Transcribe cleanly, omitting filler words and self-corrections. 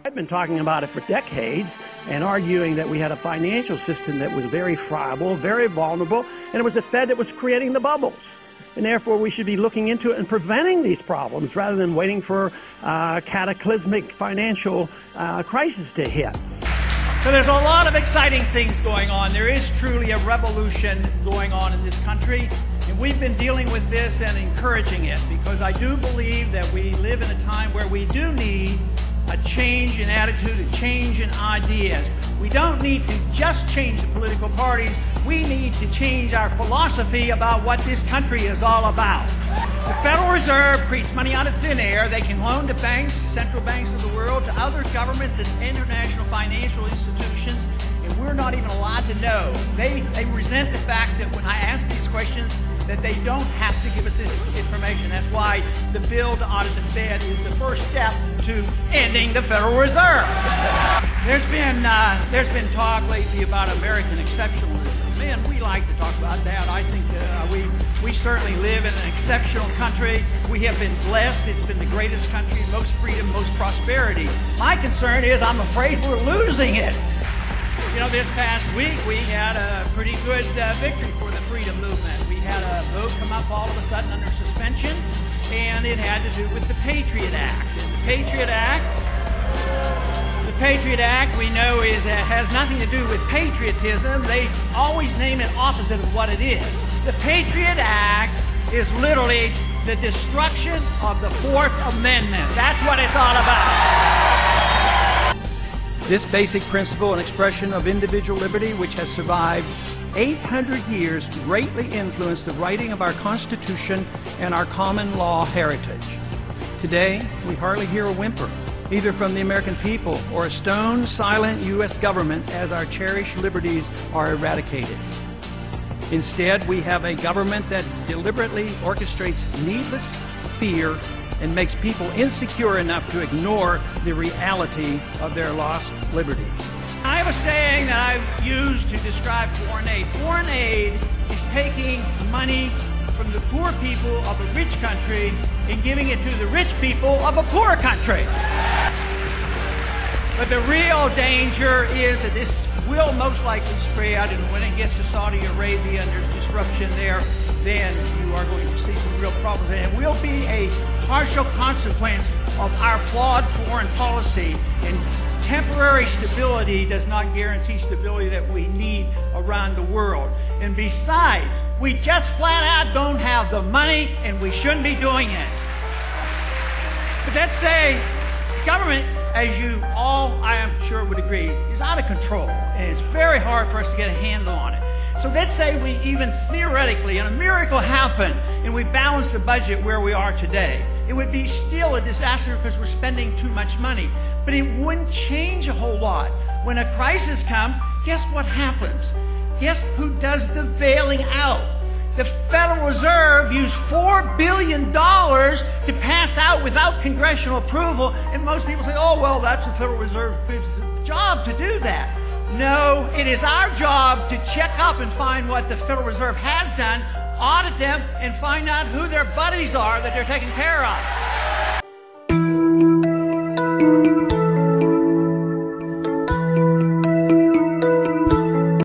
I've been talking about it for decades and arguing that we had a financial system that was very friable, very vulnerable, and it was the Fed that was creating the bubbles. And therefore, we should be looking into it and preventing these problems rather than waiting for cataclysmic financial crisis to hit. So there's a lot of exciting things going on. There is truly a revolution going on in this country. And we've been dealing with this and encouraging it because I do believe that we live in a time where we do need a change in attitude, a change in ideas. We don't need to just change the political parties. We need to change our philosophy about what this country is all about. The Federal Reserve creates money out of thin air. They can loan to banks, central banks of the world, to other governments and international financial institutions, and we're not even allowed to know. They resent the fact that when I ask these questions, that they don't have to give us information. That's why the bill to audit the Fed is the first step to ending the Federal Reserve. There's been talk lately about American exceptionalism. Man, we like to talk about that. I think we certainly live in an exceptional country. We have been blessed. It's been the greatest country, most freedom, most prosperity. My concern is I'm afraid we're losing it. You know, this past week we had a pretty good victory for the freedom movement. We had a vote come up all of a sudden under suspension, and it had to do with the Patriot Act. And the Patriot Act we know has nothing to do with patriotism. They always name it opposite of what it is. The Patriot Act is literally the destruction of the Fourth Amendment. That's what it's all about. This basic principle and expression of individual liberty, which has survived 800 years, greatly influenced the writing of our Constitution and our common law heritage. Today, we hardly hear a whimper, either from the American people or a stone, silent U.S. government as our cherished liberties are eradicated. Instead, we have a government that deliberately orchestrates needless fear and makes people insecure enough to ignore the reality of their lost liberties. I have a saying that I've used to describe foreign aid. Foreign aid is taking money from the poor people of a rich country and giving it to the rich people of a poor country. But the real danger is that this will most likely spread, and when it gets to Saudi Arabia and there's disruption there, then you are going to see some real problems. And it will be a partial consequence of our flawed foreign policy. And temporary stability does not guarantee stability that we need around the world. And besides, we just flat out don't have the money, and we shouldn't be doing it. But let's say government, as you all, I am sure, would agree, is out of control, and it's very hard for us to get a handle on it. So let's say we even theoretically, and a miracle happened, and we balance the budget where we are today. It would be still a disaster because we're spending too much money. But it wouldn't change a whole lot. When a crisis comes, guess what happens? Guess who does the bailing out? The Federal Reserve used $4 billion to pass out without congressional approval, and most people say, oh, well, that's the Federal Reserve's job to do that. No, it is our job to check up and find what the Federal Reserve has done, audit them, and find out who their buddies are that they're taking care of.